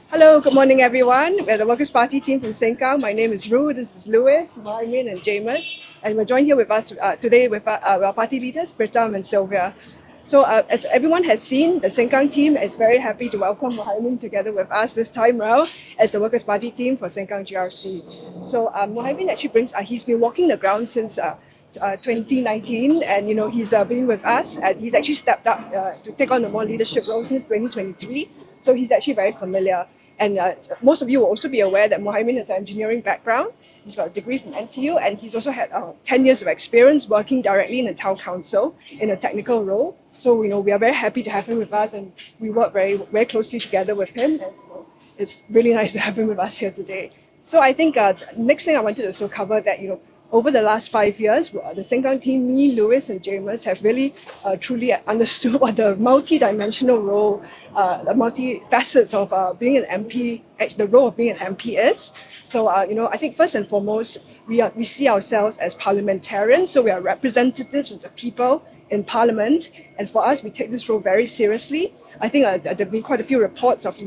Hello, good morning everyone. We're the Workers' Party team from Sengkang. My name is Ru, this is Louis, Muhaimin and Jamus. And we're joined here with us today with our party leaders, Pritam and Sylvia. So as everyone has seen, the Sengkang team is very happy to welcome Muhaimin together with us this time round as the Workers' Party team for Sengkang GRC. So Muhaimin actually he's been walking the ground since 2019, and he's been with us, and he's actually stepped up to take on a more leadership role since 2023. So he's actually very familiar. And most of you will also be aware that Muhaimin has an engineering background. He's got a degree from NTU, and he's also had 10 years of experience working directly in the town council in a technical role. So we are very happy to have him with us, and we work very, very closely together with him. And it's really nice to have him with us here today. So I think the next thing I wanted to also cover that over the last 5 years, the Sengkang team, me, Louis, and Jamus have really truly understood what the multi-dimensional role, the multi-facets of being an MP, the role of being an MP is. So, I think first and foremost, we see ourselves as parliamentarians, so we are representatives of the people in Parliament, and for us, we take this role very seriously. I think there have been quite a few reports of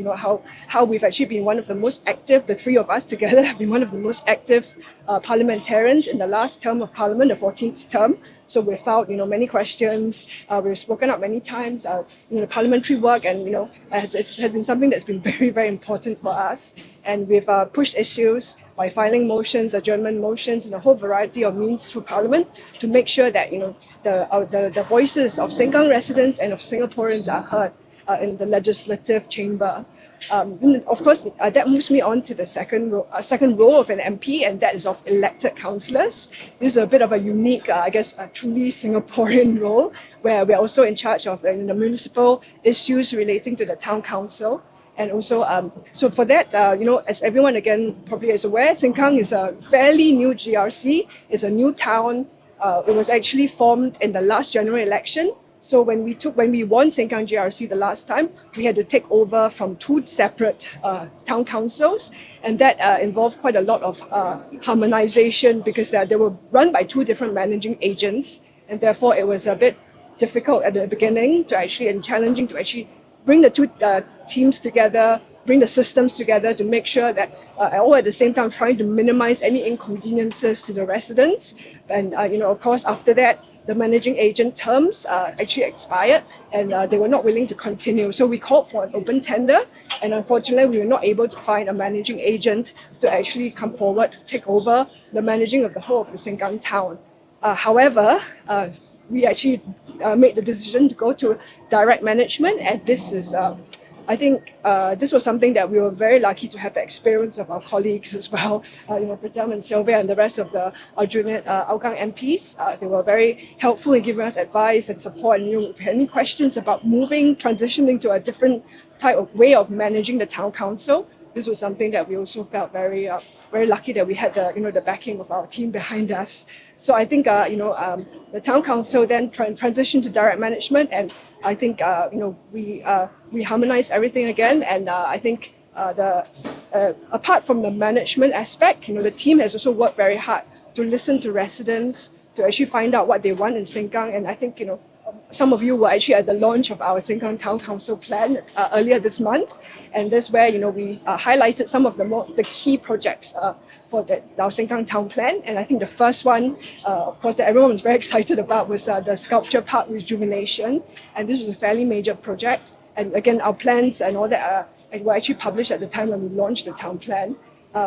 how we've actually been one of the most active, the three of us together have been one of the most active parliamentarians in the last term of Parliament, the 14th term. So we've filed many questions, we've spoken up many times, the parliamentary work, and it has been something that's been very, very important for us. And we've pushed issues by filing motions, adjournment motions, and a whole variety of means through Parliament to make sure that the voices of Sengkang residents and of Singaporeans are heard in the legislative chamber. Of course, that moves me on to the second role of an MP, and that is of elected councillors. This is a bit of a unique, a truly Singaporean role, where we're also in charge of the municipal issues relating to the town council. And also, so for that, as everyone again probably is aware, Sengkang is a fairly new GRC. It's a new town. It was actually formed in the last general election. So when we won Sengkang GRC the last time, we had to take over from two separate town councils, and that involved quite a lot of harmonization because they were run by two different managing agents, and therefore it was a bit difficult at the beginning and challenging to actually bring the two teams together, bring the systems together to make sure that all at the same time trying to minimize any inconveniences to the residents. And of course, after that, the managing agent terms actually expired, and they were not willing to continue. So we called for an open tender, and unfortunately we were not able to find a managing agent to actually come forward to take over the managing of the whole of the Sengkang town. However, we actually made the decision to go to direct management, and this is I think this was something that we were very lucky to have the experience of our colleagues as well, Pritam and Sylvia and the rest of the junior Kang MPs. They were very helpful in giving us advice and support. And if you had any questions about transitioning to a different type of way of managing the town council, this was something that we also felt very, very lucky that we had the backing of our team behind us. So I think the town council then transitioned to direct management, and I think we harmonized everything again. And I think apart from the management aspect, the team has also worked very hard to listen to residents, to actually find out what they want in Sengkang. And I think some of you were actually at the launch of our Sengkang Town Council plan earlier this month, and that's where we highlighted some of the key projects for our Sengkang Town Plan. And I think the first one, of course, that everyone was very excited about was the sculpture park rejuvenation, and this was a fairly major project. And again, our plans and all that were actually published at the time when we launched the town plan.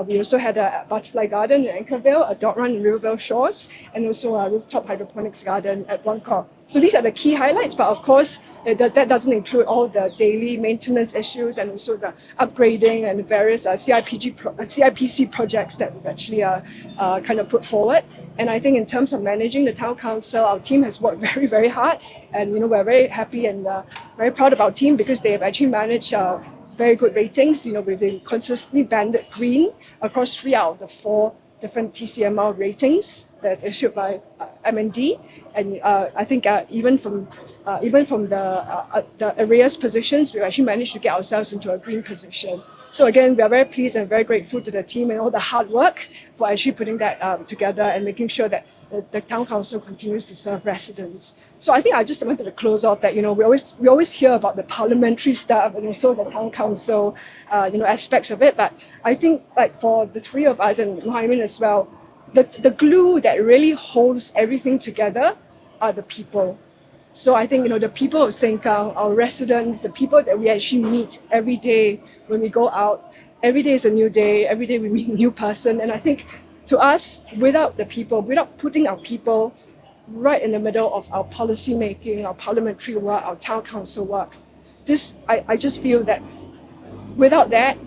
We also had a butterfly garden in Anchorvale, a dog run in Rivervale Shores, and also a rooftop hydroponics garden at Wongs. So these are the key highlights, but of course, that doesn't include all the daily maintenance issues and also the upgrading and various CIPC projects that we've actually kind of put forward. And I think in terms of managing the town council, our team has worked very, very hard, and we're very happy and very proud of our team because they have actually managed very good ratings. We've been consistently banded green across 3 out of the 4 different TCMR ratings that's issued by MND, and I think even from the arrears positions, we've actually managed to get ourselves into a green position. So again, we are very pleased and very grateful to the team and all the hard work for actually putting that together and making sure that the town council continues to serve residents. So I think I just wanted to close off that, we always hear about the parliamentary stuff and also the town council, aspects of it. But I think like for the three of us and Muhaimin as well, the glue that really holds everything together are the people. So I think, the people of Sengkang, our residents, the people that we actually meet every day when we go out, every day is a new day, every day we meet a new person. And I think to us, without the people, without putting our people right in the middle of our policy making, our parliamentary work, our town council work, I just feel that without that,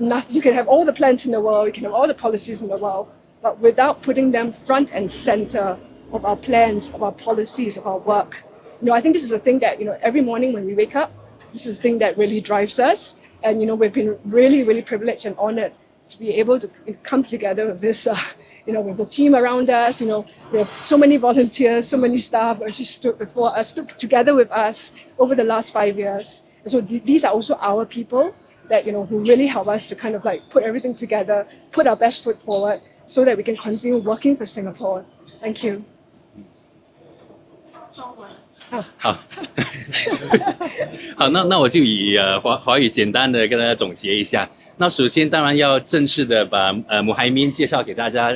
nothing, you can have all the plans in the world, you can have all the policies in the world, but without putting them front and center of our plans, of our policies, of our work, I think this is a thing that, every morning when we wake up, this is a thing that really drives us. And, we've been really, really privileged and honored to be able to come together with this, with the team around us. There are so many volunteers, so many staff who actually stood together with us over the last 5 years. And so these are also our people that, who really help us to kind of like put everything together, put our best foot forward so that we can continue working for Singapore. Thank you. 好，好，那我就以华语简单的跟大家总结一下。那首先当然要正式的把Muhaimin介绍给大家。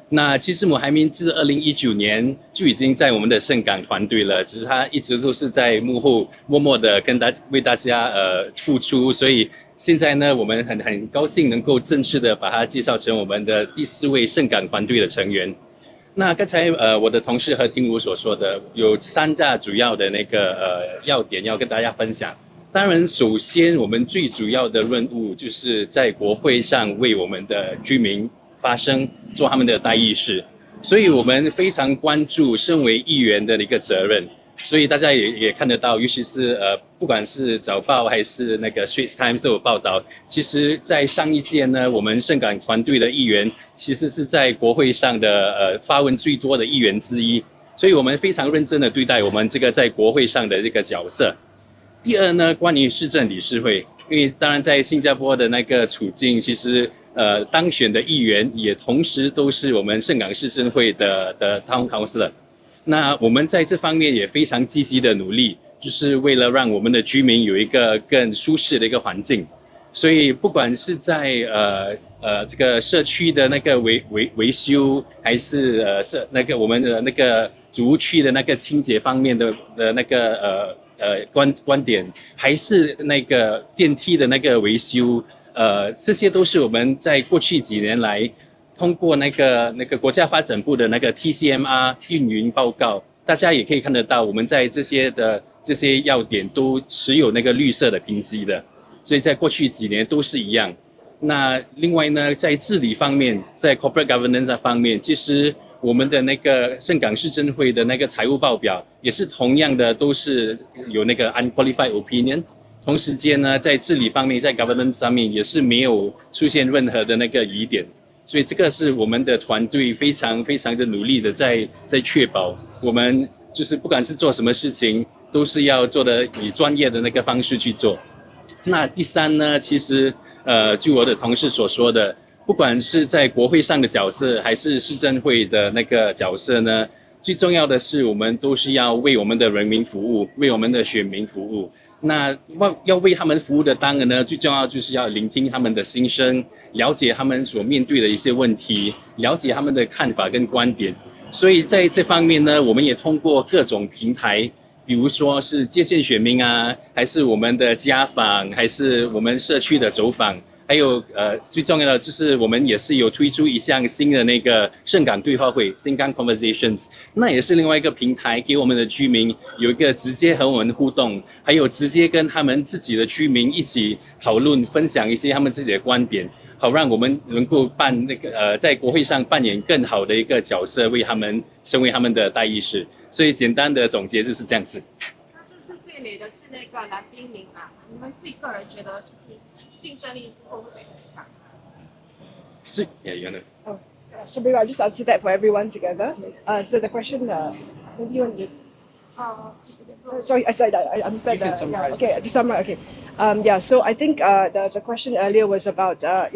那其实Muhaimin自2019年就已经在我们的盛港团队了，只是他一直都是在幕后默默的为大家付出，所以现在呢，我们很高兴能够正式的把他介绍成我们的第4位盛港团队的成员。那刚才我的同事和听如所说的，有3大主要的那个要点要跟大家分享。当然，首先我们最主要的任务就是在国会上为我们的居民发声，做他们的代议士。所以我们非常关注身为议员的一个责任。所以大家也看得到，尤其是不管是早报还是那个 Straits Times 都有报道。其实，在上一届呢，我们盛港团队的议员其实是在国会上的发问最多的议员之一。所以我们非常认真的对待我们这个在国会上的这个角色。第二呢，关于市政理事会，因为当然在新加坡的那个处境，其实当选的议员也同时都是我们盛港市政会的Town Council。那我们在这方面也非常积极的努力，就是为了让我们的居民有一个更舒适的一个环境。所以不管是在这个社区的那个维修，还是那个我们的那个主屋区的那个清洁方面的那个观点，还是那个电梯的那个维修，这些都是我们在过去几年来通过那个国家发展部的那个 TCMR 运营报告，大家也可以看得到，我们在这些要点都持有那个绿色的评级的，所以在过去几年都是一样。那另外呢，在治理方面，在 corporate governance 方面，其实我们的那个盛港市政会的那个财务报表也是同样的，都是有那个 unqualified opinion。同时间呢，在治理方面，在 governance 上面也是没有出现任何的那个疑点。所以这个是我们的团队非常非常的努力的在确保我们就是不管是做什么事情都是要做的以专业的那个方式去做。那第三呢，其实就我的同事所说的，不管是在国会上的角色还是市政会的那个角色呢，最重要的是我们都是要为我们的人民服务，为我们的选民服务。那要为他们服务的当然呢，最重要就是要聆听他们的心声，了解他们所面对的一些问题，了解他们的看法跟观点。所以在这方面呢，我们也通过各种平台，比如说是接见选民啊，还是我们的家访，还是我们社区的走访，还有最重要的就是我们也是有推出一项新的那个盛港对话会 Sengkang Conversations， 那也是另外一个平台，给我们的居民有一个直接和我们互动，还有直接跟他们自己的居民一起讨论分享一些他们自己的观点，好让我们能够在国会上扮演更好的一个角色，为他们成为他们的代议士。所以简单的总结就是这样子。那这次对垒的是那个蓝冰明啊，你们自己个人觉得其实竞争力会不会很强？是，也有的。So maybe I'll just answer that for everyone together. So the question, maybe you want to Sorry, I said that. I understand You can that. Yeah, summarize okay, to summarize. Okay. Yeah. So I think the question earlier was about the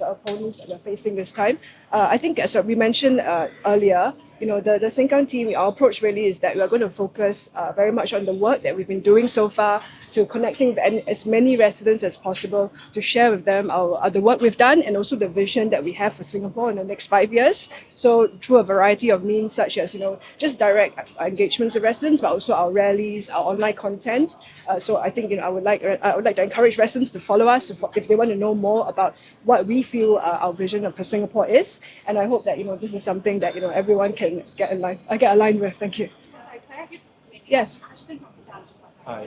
opponents that we're facing this time. I think as we mentioned earlier, the Sengkang team, our approach really is that we are going to focus very much on the work that we've been doing so far, to connecting with as many residents as possible, to share with them the work we've done and also the vision that we have for Singapore in the next 5 years. So through a variety of means, such as just direct engagements with residents, but also our rallies, our online content. So I think I would like to encourage residents to follow us if they want to know more about what we feel our vision for Singapore is. And I hope that this is something that everyone can get aligned with. Thank you. Sorry, Claire, have you participated? Yes. Ashton from Nostalgia.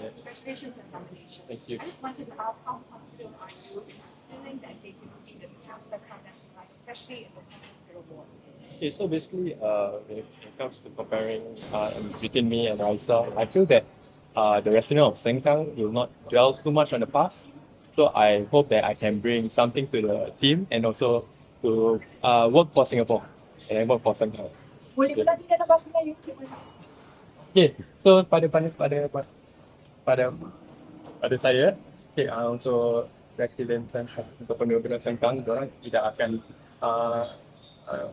Yes. Congratulations on the nomination. Thank you. I just wanted to ask, how confident are you in feeling that they can see that this round Sengkang national life, especially in the context of the award? Okay, so basically, when it comes to comparing between me and Raisa, I feel that the rationale of Sengkang will not dwell too much on the past. So I hope that I can bring something to the team and also to work for Singapore and work for Sengkang. Boleh pula tidak nak bahas dengan YouTube tak? Okay, so pada saya, okay, untuk resident untuk penduduk Sengkang, diorang tidak akan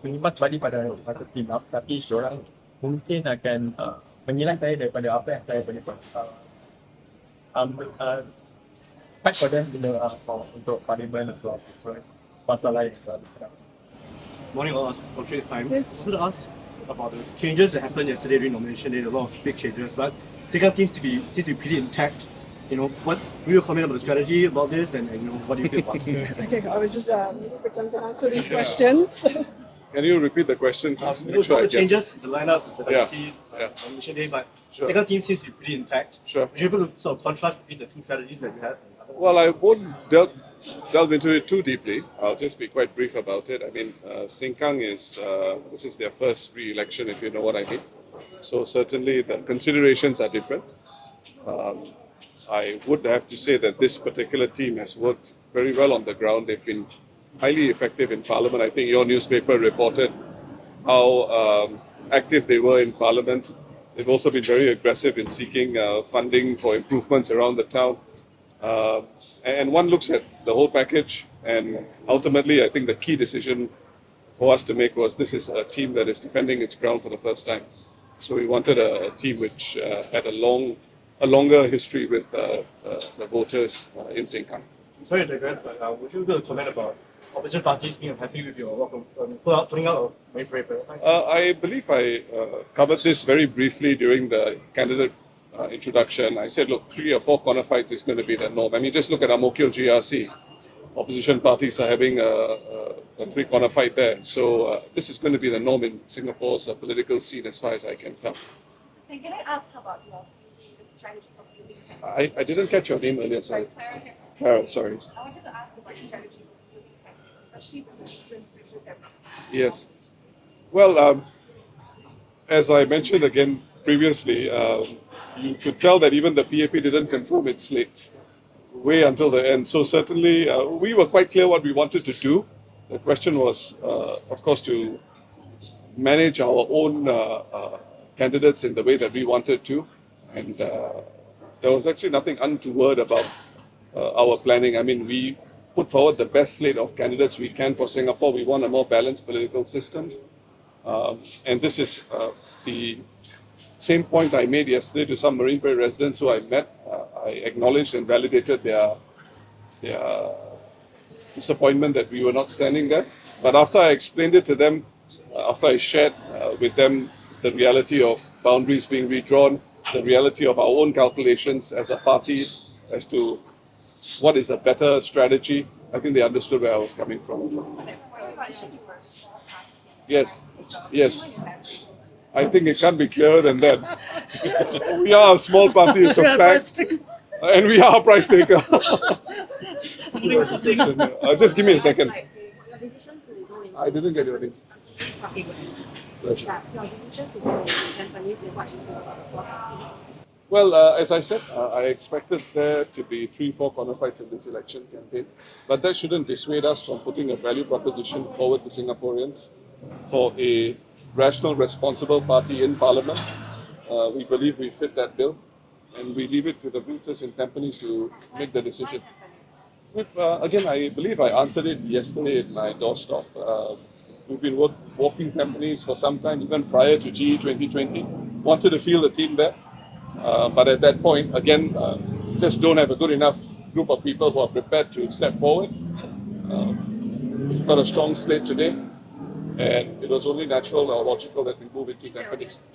menyimak balik pada team up, tapi diorang mungkin akan menilai saya daripada apa yang saya boleh buat. Fight for them untuk parlimen atau masalah yang Morning all, from Trace Times. Yes. I wanted to ask about the changes that happened yesterday during nomination day. A lot of big changes, but Sengkang seems to be pretty intact. What will you comment about the strategy about this, and what do you feel about it? Okay, I was just Pritam to answer these questions. Can you repeat the question? All the changes, the lineup, the nomination day, but Sure. Sengkang team seems to be pretty intact. Sure. Would you be able to sort of contrast between the two strategies that you have? Well, I won't delve into it too deeply. I'll just be quite brief about it. I mean, Sengkang this is their first re-election, if you know what I mean. So certainly the considerations are different. I would have to say that this particular team has worked very well on the ground. They've been highly effective in Parliament. I think your newspaper reported how active they were in Parliament. They've also been very aggressive in seeking funding for improvements around the town. And one looks at the whole package, and ultimately, I think the key decision for us to make was this is a team that is defending its ground for the first time. So we wanted a team which had a longer history with the voters in Sengkang. Sorry to digress, but would you be able to comment about opposition parties being unhappy with your work on putting out of Marine Parade? I believe I covered this very briefly during the candidate introduction. I said, look, 3 or 4 corner fights is going to be the norm. I mean, just look at GRC. Opposition parties are having a 3-corner fight there. So this is going to be the norm in Singapore's political scene as far as I can tell. Mr. Singh, can I ask about your strategy for fielding candidates? I didn't catch your name earlier, sorry. Clara here. Clara, sorry. I wanted to ask about your strategy for fielding candidates, especially with the recent switches that we've seen. Yes. Well, as I mentioned again previously, you could tell that even the PAP didn't confirm its slate way until the end. So certainly we were quite clear what we wanted to do. The question was, of course, to manage our own candidates in the way that we wanted to. And there was actually nothing untoward about our planning. I mean, we put forward the best slate of candidates we can for Singapore. We want a more balanced political system. And this is the same point I made yesterday to some Marine Parade residents who I met. I acknowledged and validated their disappointment that we were not standing there. But after I explained it to them, after I shared with them the reality of boundaries being redrawn, the reality of our own calculations as a party as to what is a better strategy, I think they understood where I was coming from. Yes, yes. I think it can't be clearer than that. We are a small party, it's a fact. And we are a price taker. Just give me a second. Your decision to go into I didn't get your name. your decision to go into Japanese and what you think about the Well, as I said, I expected there to be 3-4 corner fights in this election campaign, but that shouldn't dissuade us from putting a value proposition forward to Singaporeans for a rational, responsible party in Parliament we believe we fit that bill, and we leave it to the voters in companies to make the decision. Again, I believe I answered it yesterday in my doorstop. We've been walking companies for some time, even prior to GE 2020. Wanted to feel the team there, but at that point, again, just don't have a good enough group of people who are prepared to step forward. We've got a strong slate today, and it was only natural or logical that we move into companies.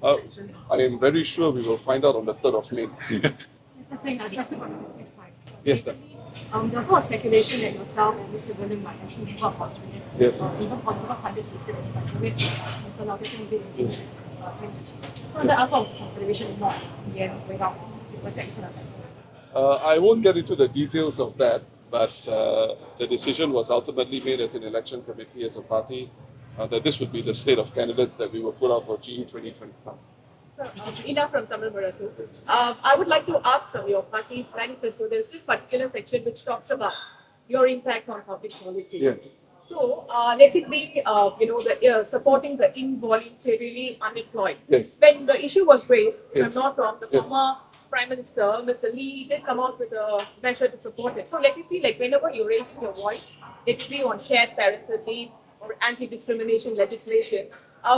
I am very sure we will find out on the 3rd of May. Mr. Singh, addressing on the business side. Yes, that's. There's also speculation that yourself and Mr. William might actually move up for training. Yes. Even for the pundits, he said that Mr. Lau did engage. So that out of consideration, not in the end, without was that economic. I won't get into the details of that, but the decision was ultimately made as an election committee, as a party, that this would be the slate of candidates that we will put out for GE 2025. So, Ina from Tamil Marasu. I would like to ask from your party's manifesto, there's this particular section which talks about your impact on public policy. Yes. So, let it be, supporting the involuntarily unemployed. Yes. When the issue was raised, if Yes. I'm not wrong, the Yes. former Prime Minister, Mr. Lee, did come out with a measure to support it. So, let it be like whenever you're raising your voice, let it be on shared parental leave or anti-discrimination legislation.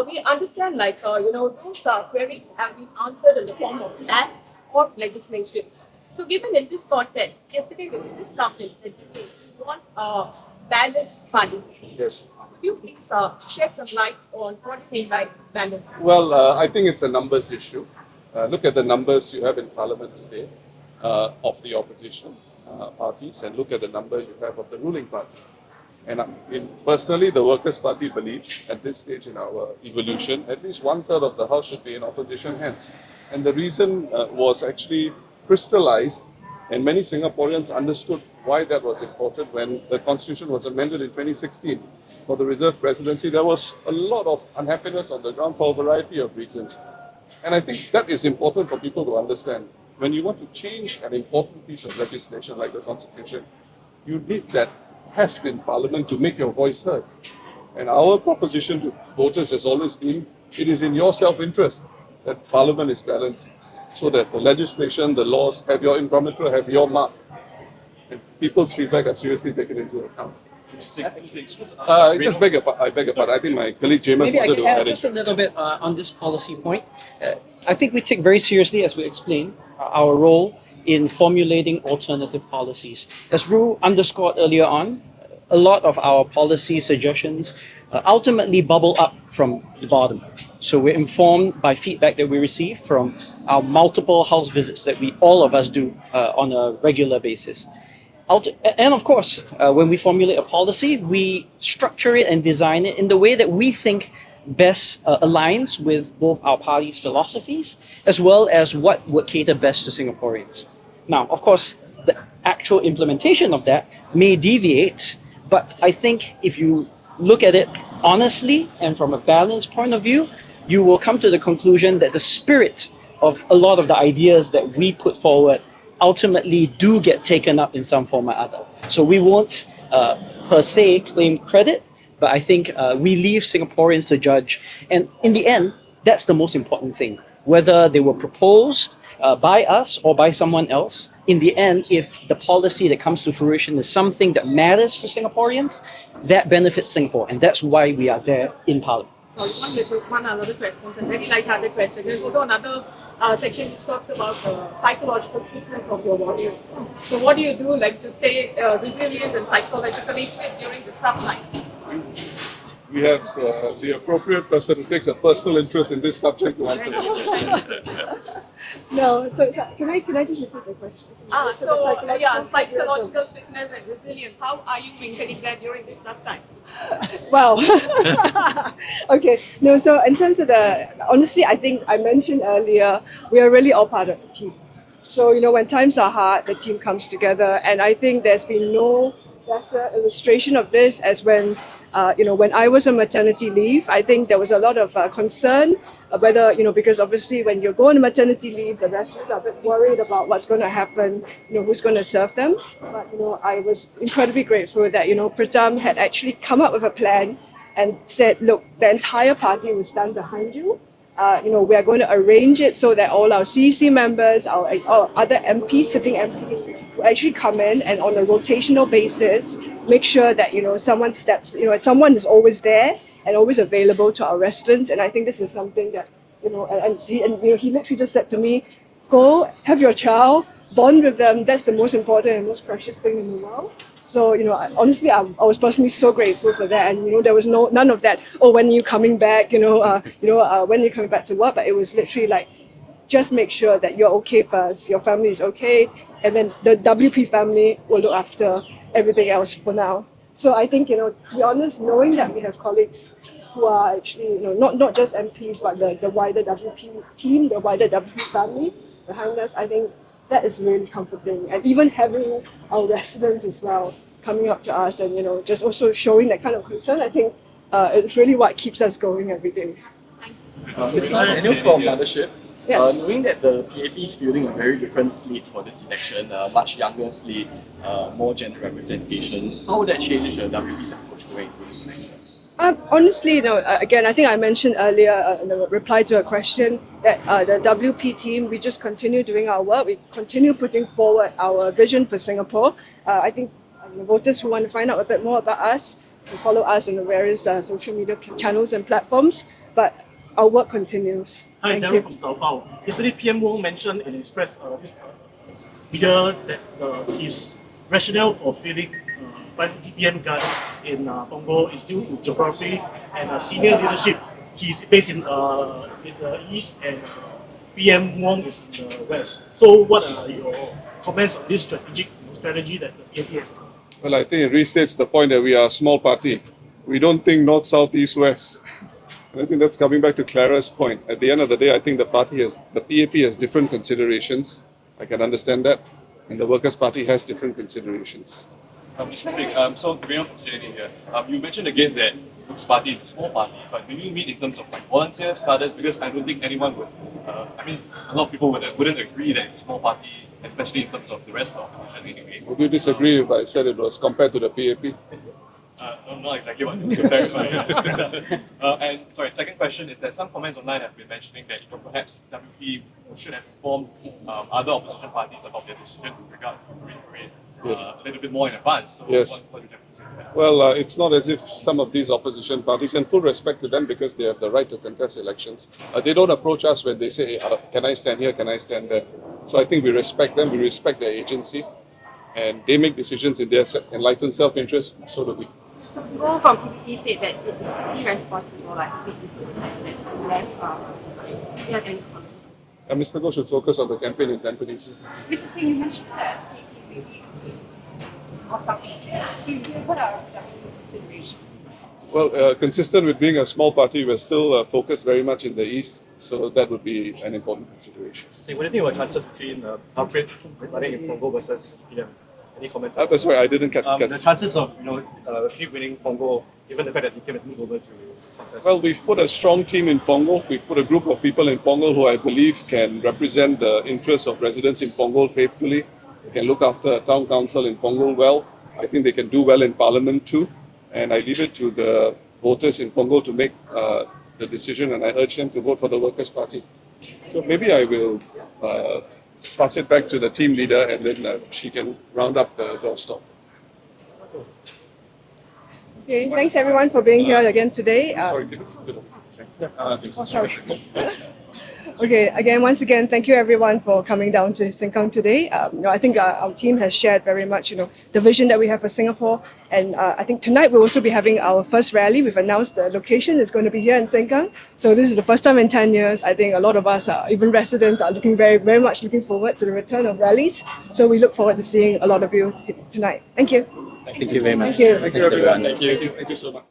We understand, those queries have been answered in the form of acts or legislations. So, given in this context, yesterday there was this comment that you want a balanced party. Yes. Could you please shed some light on what you mean by balanced? Well, I think it's a numbers issue. Look at the numbers you have in Parliament today of the opposition parties, and look at the number you have of the ruling party. And personally, the Workers' Party believes at this stage in our evolution, at least 1/3 of the House should be in opposition hands. And the reason was actually crystallized, and many Singaporeans understood why that was important when the Constitution was amended in 2016 for the reserve presidency. There was a lot of unhappiness on the ground for a variety of reasons. And I think that is important for people to understand. When you want to change an important piece of legislation like the Constitution, you need that heft in Parliament to make your voice heard. And our proposition to voters has always been, it is in your self-interest that Parliament is balanced, so that the legislation, the laws have your imprimatur, have your mark. And people's feedback are seriously taken into account. I beg your pardon. I think my colleague Jamus Maybe I wanted can to add add just a in. little bit on this policy point. I think we take very seriously, as we explained, our role in formulating alternative policies. As Ru underscored earlier on, a lot of our policy suggestions ultimately bubble up from the bottom. So we're informed by feedback that we receive from our multiple house visits that all of us do on a regular basis. And of course, when we formulate a policy, we structure it and design it in the way that we think best aligns with both our party's philosophies as well as what would cater best to Singaporeans. Now, of course, the actual implementation of that may deviate, but I think if you look at it honestly and from a balanced point of view, you will come to the conclusion that the spirit of a lot of the ideas that we put forward ultimately do get taken up in some form or other. So we won't per se claim credit, but I think we leave Singaporeans to judge. And in the end, that's the most important thing. Whether they were proposed by us or by someone else, in the end, if the policy that comes to fruition is something that matters for Singaporeans, that benefits Singapore. And that's why we are there in Parliament. Sorry, one another question, a very light-hearted question. There's also another section which talks about the psychological fitness of your warriors. So what do you do to stay resilient and psychologically fit during this tough time? We have the appropriate person who takes a personal interest in this subject to answer it. No, so can I just repeat the question? Psychological fitness and resilience. How are you maintaining that during this tough time? Wow. Okay. No, so in terms of honestly, I think I mentioned earlier, we are really all part of the team. So, when times are hard, the team comes together. And I think there's been no better illustration of this as when I was on maternity leave. I think there was a lot of concern whether, because obviously when you go on maternity leave, the residents are a bit worried about what's going to happen, who's going to serve them. But, I was incredibly grateful that, Pritam had actually come up with a plan and said, look, the entire party will stand behind you. we are going to arrange it so that all our CEC members, our other MPs, sitting MPs, will actually come in and on a rotational basis, make sure that, someone is always there and always available to our residents. And I think this is something that, he literally just said to me, go have your child, bond with them. That's the most important and most precious thing in the world. So, honestly, I was personally so grateful for that. And, there was none of that, oh, when are you coming back, when are you coming back to work? But it was literally like, just make sure that you're okay first, your family is okay, and then the WP family will look after everything else for now. So I think, to be honest, knowing that we have colleagues who are actually, not just MPs, but the wider WP team, the wider WP family behind us, I think that is really comforting. And even having our residents as well coming up to us and, just also showing that kind of concern, I think it's really what keeps us going every day. Mr. Daniel from Mothership. Yes. Knowing that the PAP is fielding a very different slate for this election, a much younger slate, more gender representation, how would that change the WP's approach going into this election? Honestly, again, I think I mentioned earlier in the reply to a question that the WP team, we just continue doing our work. We continue putting forward our vision for Singapore. I think the voters who want to find out a bit more about us can follow us on the various social media channels and platforms. But our work continues. Hi, Darren from Zhao Bao. Yesterday, PM Wong mentioned in his press media that his rationale for filling PM guy in Punggol is due to geography and senior leadership. He's based in the east and PM Wong is in the west. So what are your comments on this strategy that the PAP has? Well, I think it restates the point that we are a small party. We don't think north, south, east, west. And I think that's coming back to Clara's point. At the end of the day, I think the PAP has different considerations. I can understand that. And the Workers' Party has different considerations. Mr. Singh, so Pritam from Sylvia here. You mentioned again that Workers' Party is a small party, but do you mean in terms of volunteers, cadres? Because I don't think anyone would, a lot of people wouldn't agree that it's a small party, especially in terms of the rest of the opposition anyway. Would you disagree if I said it was compared to the PAP? Not exactly what to clarify. And sorry, second question is that some comments online have been mentioning that perhaps WP should have informed other opposition parties about their decision with regards to Marine Parade a little bit more in advance. So Yes. what do you have to say to that? Well, it's not as if some of these opposition parties, and full respect to them because they have the right to contest elections, they don't approach us when they say, can I stand here, can I stand there? So I think we respect them, we respect their agency, and they make decisions in their enlightened self-interest, so do we. Mr. Go from PPP said that it is irresponsible, make this movement that left. Do you have any comments? Mr. Go should focus on the campaign in Tampines. Mr. Singh, you mentioned that PPP consists of Southeast Asia. So what are WP's considerations? Well, consistent with being a small party, we're still focused very much in the east, so that would be an important consideration. So what do you think about chances between running in Punggol versus PM? Any comments? Sorry, I didn't catch the chances of keep winning Punggol, given the fact that PM has moved over to contest. Well, we've put a strong team in Punggol. We've put a group of people in Punggol who I believe can represent the interests of residents in Punggol faithfully. They can look after a town council in Punggol well. I think they can do well in Parliament too. And I leave it to the voters in Punggol to make the decision, and I urge them to vote for the Workers' Party. So maybe I will pass it back to the team leader, and then she can round up the doorstop. Okay, thanks everyone for being here again today. Sorry, Sorry. Okay, once again, thank you everyone for coming down to Sengkang today. I think our team has shared very much, the vision that we have for Singapore. And I think tonight we'll also be having our first rally. We've announced the location is going to be here in Sengkang. So this is the first time in 10 years. I think a lot of us, even residents, are very, very much looking forward to the return of rallies. So we look forward to seeing a lot of you tonight. Thank you. Thank you very much. Thank you. Thank you, everyone. Thank you so much.